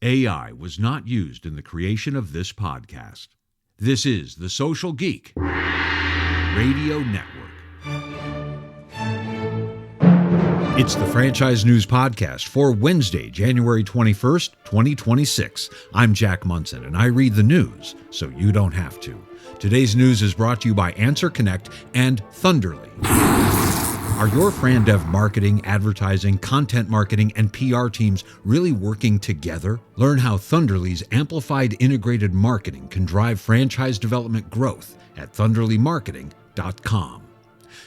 AI was not used in the creation of this podcast. This is the Social Geek Radio Network. It's the Franchise News Podcast for Wednesday, January 21st, 2026. I'm Jack Munson, and I read the news so you don't have to. Today's news is brought to you by Answer Connect and Thunderly. Are your FranDev marketing, advertising, content marketing, and PR teams really working together? Learn how Thunderly's amplified integrated marketing can drive franchise development growth at thunderlymarketing.com.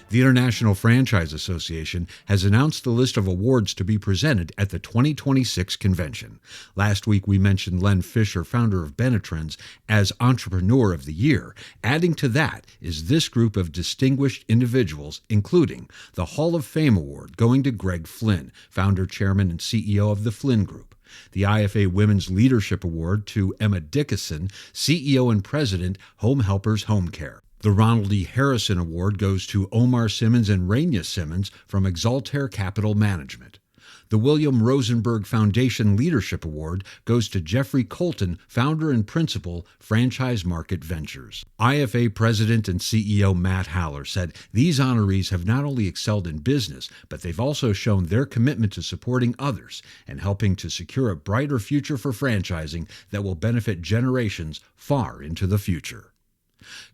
The International Franchise Association has announced the list of awards to be presented at the 2026 convention. Last week we mentioned Len Fisher, founder of Benetrends, as Entrepreneur of the Year. Adding to that is this group of distinguished individuals, including the Hall of Fame Award going to Greg Flynn, founder, chairman, and CEO of the Flynn Group. The IFA Women's Leadership Award to Emma Dickinson, CEO and President, Home Helpers Home Care. The Ronald E. Harrison Award goes to Omar Simmons and Raina Simmons from Exaltair Capital Management. The William Rosenberg Foundation Leadership Award goes to Jeffrey Colton, founder and principal, Franchise Market Ventures. IFA President and CEO Matt Haller said these honorees have not only excelled in business, but they've also shown their commitment to supporting others and helping to secure a brighter future for franchising that will benefit generations far into the future.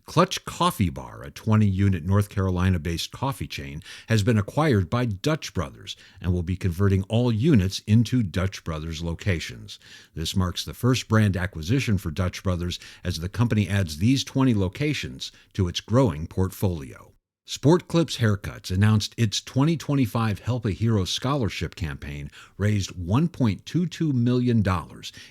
Clutch Coffee Bar, a 20-unit North Carolina-based coffee chain, has been acquired by Dutch Brothers and will be converting all units into Dutch Brothers locations. This marks the first brand acquisition for Dutch Brothers as the company adds these 20 locations to its growing portfolio. Sport Clips Haircuts announced its 2025 Help a Hero Scholarship campaign raised $1.22 million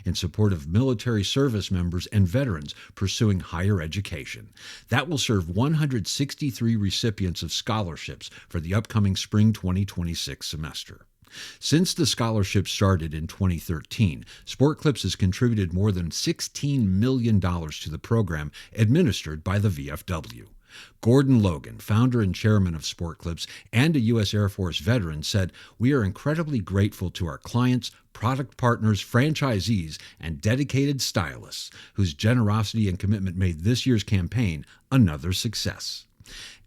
in support of military service members and veterans pursuing higher education. That will serve 163 recipients of scholarships for the upcoming spring 2026 semester. Since the scholarship started in 2013, Sport Clips has contributed more than $16 million to the program administered by the VFW. Gordon Logan, founder and chairman of Sport Clips and a U.S. Air Force veteran, said, "We are incredibly grateful to our clients, product partners, franchisees, and dedicated stylists whose generosity and commitment made this year's campaign another success."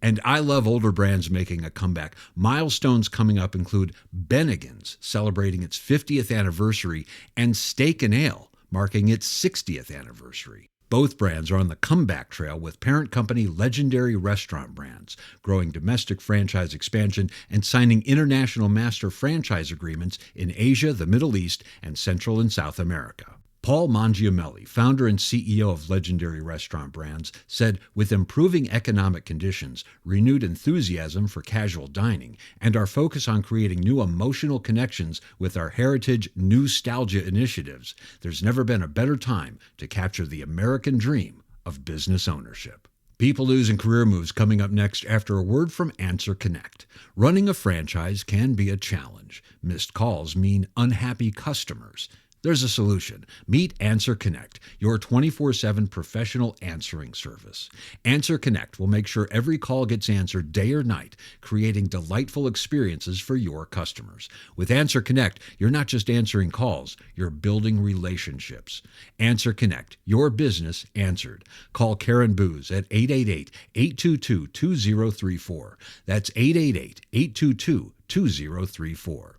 And I love older brands making a comeback. Milestones coming up include Bennigan's celebrating its 50th anniversary and Steak and Ale marking its 60th anniversary. Both brands are on the comeback trail with parent company Legendary Restaurant Brands, growing domestic franchise expansion and signing international master franchise agreements in Asia, the Middle East, and Central and South America. Paul Mangiamelli, founder and CEO of Legendary Restaurant Brands, said, "With improving economic conditions, renewed enthusiasm for casual dining, and our focus on creating new emotional connections with our heritage nostalgia initiatives, there's never been a better time to capture the American dream of business ownership." People News and Career Moves coming up next after a word from Answer Connect. Running a franchise can be a challenge. Missed calls mean unhappy customers. There's a solution. Meet Answer Connect, your 24/7 professional answering service. Answer Connect will make sure every call gets answered day or night, creating delightful experiences for your customers. With Answer Connect, you're not just answering calls, you're building relationships. Answer Connect, your business answered. Call Karen Booz at 888-822-2034. That's 888-822-2034.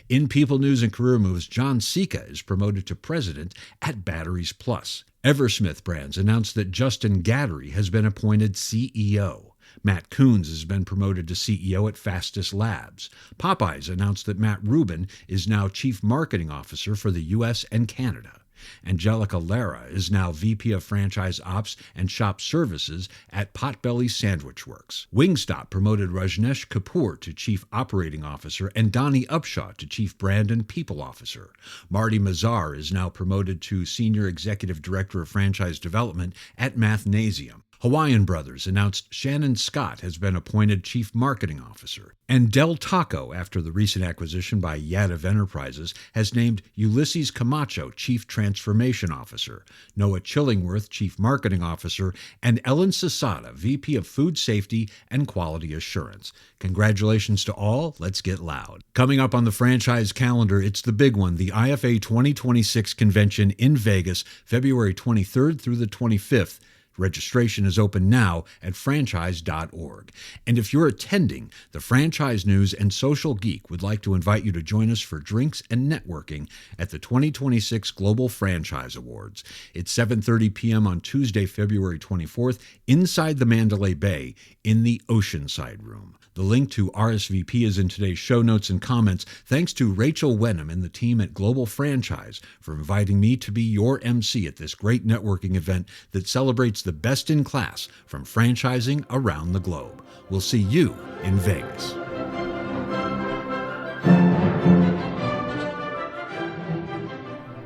In People News and Career Moves, John Sika is promoted to president at Batteries Plus. Eversmith Brands announced that Justin Gattery has been appointed CEO. Matt Coons has been promoted to CEO at Fastest Labs. Popeyes announced that Matt Rubin is now Chief Marketing Officer for the U.S. and Canada. Angelica Lara is now VP of Franchise Ops and Shop Services at Potbelly Sandwich Works. Wingstop promoted Rajneesh Kapoor to Chief Operating Officer and Donnie Upshaw to Chief Brand and People Officer. Marty Mazar is now promoted to Senior Executive Director of Franchise Development at Mathnasium. Hawaiian Brothers announced Shannon Scott has been appointed Chief Marketing Officer. And Del Taco, after the recent acquisition by Yadav Enterprises, has named Ulysses Camacho Chief Transformation Officer, Noah Chillingworth Chief Marketing Officer, and Ellen Sasada, VP of Food Safety and Quality Assurance. Congratulations to all. Let's get loud. Coming up on the franchise calendar, it's the big one, the IFA 2026 convention in Vegas, February 23rd through the 25th. Registration is open now at franchise.org. And if you're attending, the Franchise News and Social Geek would like to invite you to join us for drinks and networking at the 2026 Global Franchise Awards. It's 7:30 p.m. on Tuesday, February 24th, inside the Mandalay Bay in the Oceanside Room. The link to RSVP is in today's show notes and comments. Thanks to Rachel Wenham and the team at Global Franchise for inviting me to be your MC at this great networking event that celebrates the best in class from franchising around the globe. We'll see you in Vegas.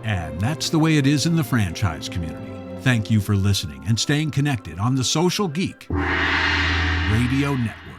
And that's the way it is in the franchise community. Thank you for listening and staying connected on the Social Geek Radio Network.